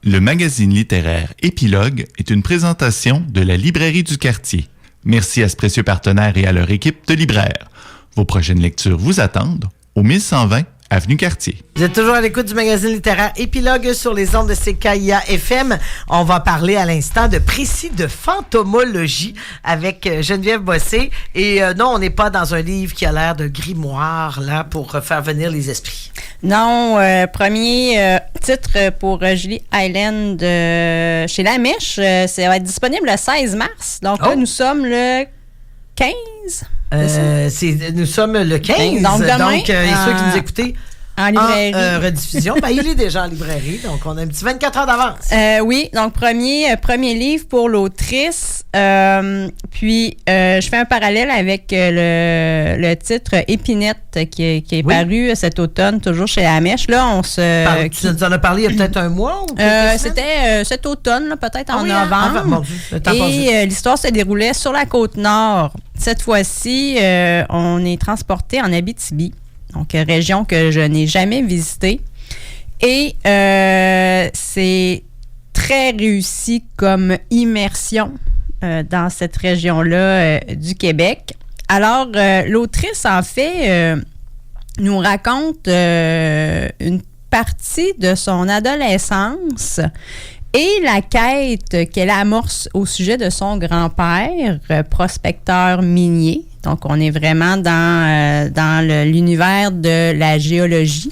Le magazine littéraire Épilogue est une présentation de la Librairie du Quartier. Merci à ce précieux partenaire et à leur équipe de libraires. Vos prochaines lectures vous attendent au 1120 Avenue Cartier. Vous êtes toujours à l'écoute du magazine littéraire Épilogue sur les ondes de CKIA FM. On va parler à l'instant de précis de fantomologie avec Geneviève Bossé. Et non, on n'est pas dans un livre qui a l'air de grimoire là pour faire venir les esprits. Non, premier titre pour Julie Highland chez La Mèche. Ça va être disponible le 16 mars. Donc là, nous sommes le 15. Nous sommes le 15. Donc demain, ceux qui nous écoutez en librairie. En rediffusion, il est déjà en librairie, donc on a un petit 24 heures d'avance. Oui, donc premier livre pour l'autrice. Puis, je fais un parallèle avec le titre Épinette qui est paru cet automne, toujours chez La Mèche. Là, tu nous en as parlé il y a peut-être un mois? Ou c'était cet automne, là, peut-être en novembre. Mon Dieu, le temps passe. L'histoire se déroulait sur la Côte-Nord. Cette fois-ci, on est transporté en Abitibi. Donc, région que je n'ai jamais visitée. Et c'est très réussi comme immersion dans cette région-là du Québec. Alors, l'autrice, en fait, nous raconte une partie de son adolescence et la quête qu'elle amorce au sujet de son grand-père, prospecteur minier. Donc, on est vraiment dans l'univers de la géologie.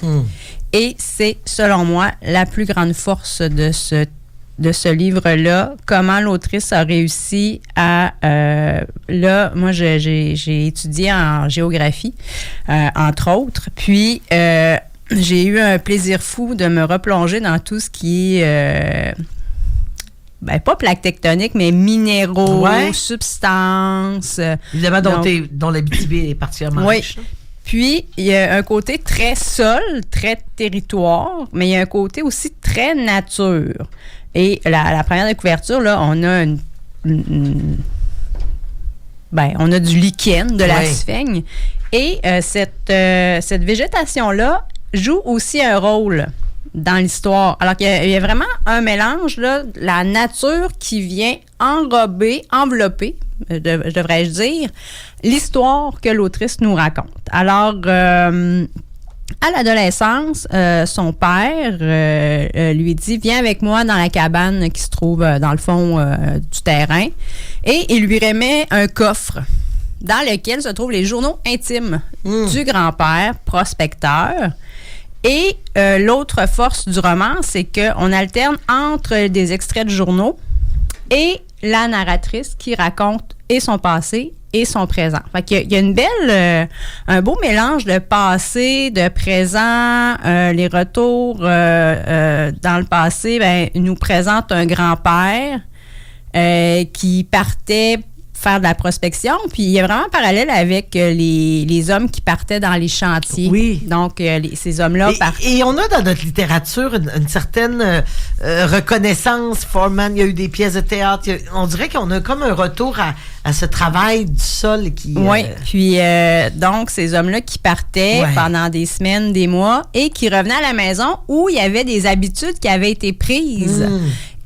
Et c'est, selon moi, la plus grande force de ce livre-là. Comment l'autrice a réussi à... là, moi, j'ai étudié en géographie, entre autres. Puis, j'ai eu un plaisir fou de me replonger dans tout ce qui est... pas plaques tectoniques, mais minéraux, substances. Évidemment, dont l'Abitibi est particulièrement riche. Puis, il y a un côté très sol, très territoire, mais il y a un côté aussi très nature. Et la première découverture, là, on a on a du lichen, de la sphaigne. Et cette végétation-là joue aussi un rôle dans l'histoire. Alors qu'il y a vraiment un mélange, là, la nature qui vient envelopper, devrais-je dire, l'histoire que l'autrice nous raconte. Alors, à l'adolescence, son père lui dit « Viens avec moi dans la cabane qui se trouve dans le fond du terrain. » Et il lui remet un coffre dans lequel se trouvent les journaux intimes du grand-père, prospecteur. Et l'autre force du roman, c'est qu'on alterne entre des extraits de journaux et la narratrice qui raconte et son passé et son présent. Fait qu'il y a une belle, un beau mélange de passé, de présent, les retours dans le passé, nous présente un grand-père qui partait faire de la prospection, puis il y a vraiment un parallèle avec les hommes qui partaient dans les chantiers. Oui. Donc, ces hommes-là partent. Et on a dans notre littérature une certaine reconnaissance. Forman, il y a eu des pièces de théâtre. On dirait qu'on a comme un retour à ce travail du sol qui... Oui, puis donc, ces hommes-là qui partaient pendant des semaines, des mois, et qui revenaient à la maison où il y avait des habitudes qui avaient été prises.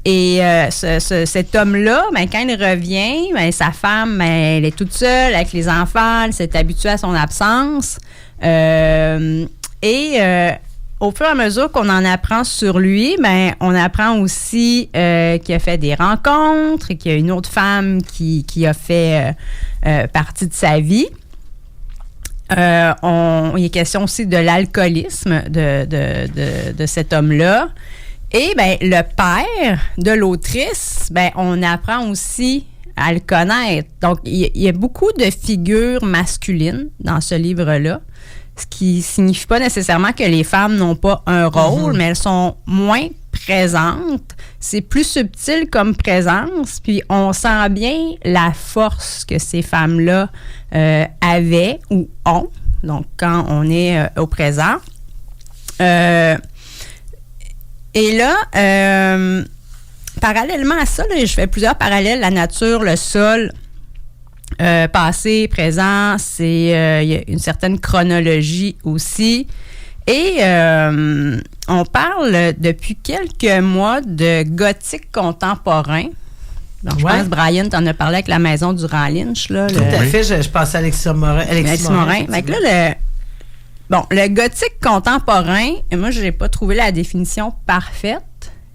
Et cet homme-là, quand il revient, sa femme, elle est toute seule avec les enfants, elle s'est habituée à son absence. Au fur et à mesure qu'on en apprend sur lui, on apprend aussi qu'il a fait des rencontres, qu'il y a une autre femme qui a fait partie de sa vie. Il est question aussi de l'alcoolisme de cet homme-là. Et le père de l'autrice, on apprend aussi à le connaître. Donc, il y a beaucoup de figures masculines dans ce livre-là, ce qui signifie pas nécessairement que les femmes n'ont pas un rôle, mais elles sont moins présentes. C'est plus subtil comme présence, puis on sent bien la force que ces femmes-là avaient ou ont, donc quand on est au présent. Et là, parallèlement à ça, là, je fais plusieurs parallèles, la nature, le sol, passé, présent, il y a une certaine chronologie aussi. Et on parle depuis quelques mois de gothique contemporain. Donc, je pense, Brian, t'en as parlé avec la maison du Lynch. Là, tout à fait, je pensais à Alexis Morin. Alexis Morin. Donc là, le gothique contemporain, moi, je n'ai pas trouvé la définition parfaite.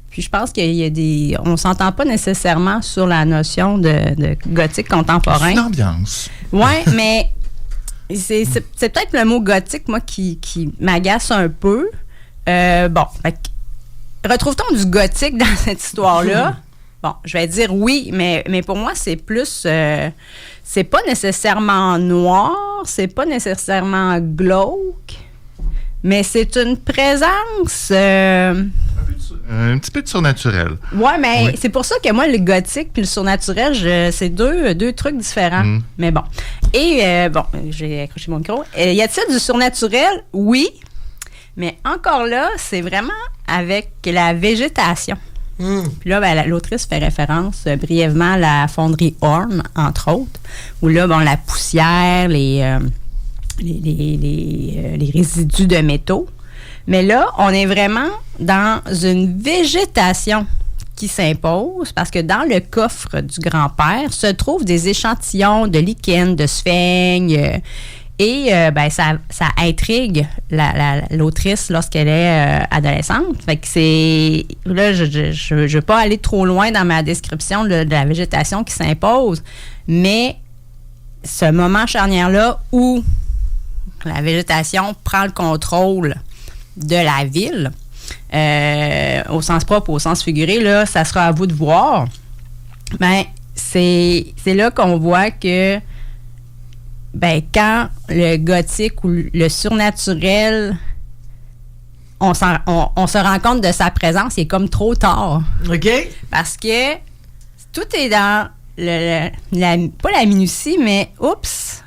Puis je pense qu'il y a on s'entend pas nécessairement sur la notion de gothique contemporain. C'est une ambiance. Oui, mais c'est peut-être le mot gothique, moi, qui m'agace un peu. Retrouve-t-on du gothique dans cette histoire-là? Bon, je vais dire oui, mais pour moi, c'est plus... c'est pas nécessairement noir, c'est pas nécessairement glauque, mais c'est une présence... un petit peu de surnaturel. Ouais, mais c'est pour ça que moi, le gothique puis le surnaturel, c'est deux trucs différents. Mais bon. Et, j'ai accroché mon micro. Y a-t-il du surnaturel? Oui. Mais encore là, c'est vraiment avec la végétation. Puis là, l'autrice fait référence brièvement à la fonderie Horn, entre autres, où là, la poussière, les résidus de métaux. Mais là, on est vraiment dans une végétation qui s'impose parce que dans le coffre du grand-père se trouvent des échantillons de lichens, de sphènes, et ça intrigue l'autrice lorsqu'elle est adolescente. Fait que c'est... Là, je ne veux pas aller trop loin dans ma description de la végétation qui s'impose, mais ce moment charnière-là où la végétation prend le contrôle de la ville, au sens propre, au sens figuré, là, ça sera à vous de voir. Ben, c'est là qu'on voit que quand le gothique ou le surnaturel, on se rend compte de sa présence, il est comme trop tard. OK. Parce que tout est dans pas la minutie, mais oups!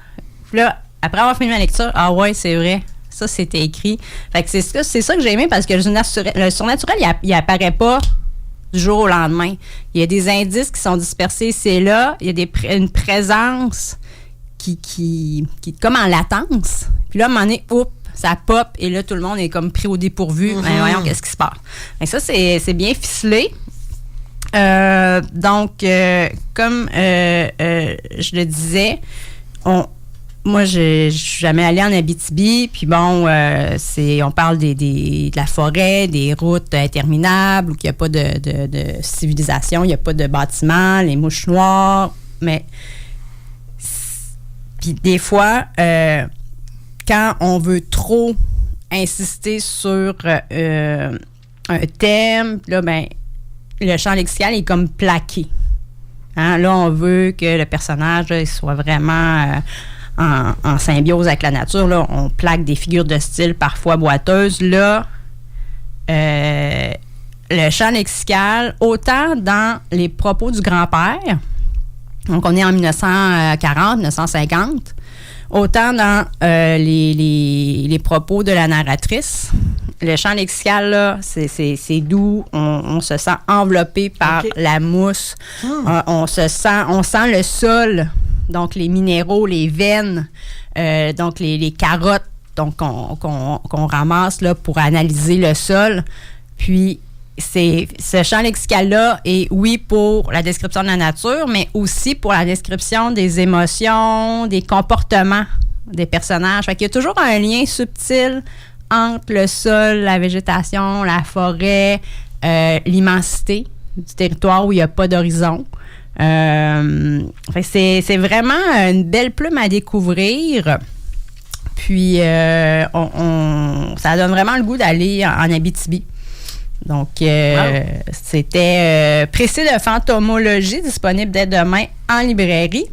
Là, après avoir fini ma lecture, ah ouais, c'est vrai. Ça, c'était écrit. Fait que c'est ça que j'ai aimé parce que le surnaturel, il apparaît pas du jour au lendemain. Il y a des indices qui sont dispersés ici et là. Il y a une présence qui est comme en latence. Puis là, à un moment donné, ça pop et là, tout le monde est comme pris au dépourvu. Ben, voyons, qu'est-ce qui se passe? Et ça, c'est bien ficelé. Donc, comme je le disais, moi, je suis jamais allée en Abitibi, puis bon, on parle de la forêt, des routes interminables, où il n'y a pas de civilisation, il n'y a pas de bâtiments, les mouches noires, mais puis des fois, quand on veut trop insister sur un thème, là, le champ lexical est comme plaqué. Hein? Là, on veut que le personnage là, il soit vraiment... En symbiose avec la nature, là, on plaque des figures de style parfois boiteuses. Là, le champ lexical, autant dans les propos du grand-père, donc on est en 1940, 1950, autant dans les propos de la narratrice. Le champ lexical, là, c'est doux, on se sent enveloppé par la mousse, on sent le sol. Donc, les minéraux, les veines, donc les carottes donc qu'on ramasse là, pour analyser le sol. Puis, ce champ lexical-là est, oui, pour la description de la nature, mais aussi pour la description des émotions, des comportements des personnages. Fait qu'il y a toujours un lien subtil entre le sol, la végétation, la forêt, l'immensité du territoire où il n'y a pas d'horizon. C'est vraiment une belle plume à découvrir. Puis, ça donne vraiment le goût d'aller en Abitibi. Donc, c'était Précis de fantomologie, disponible dès demain en librairie.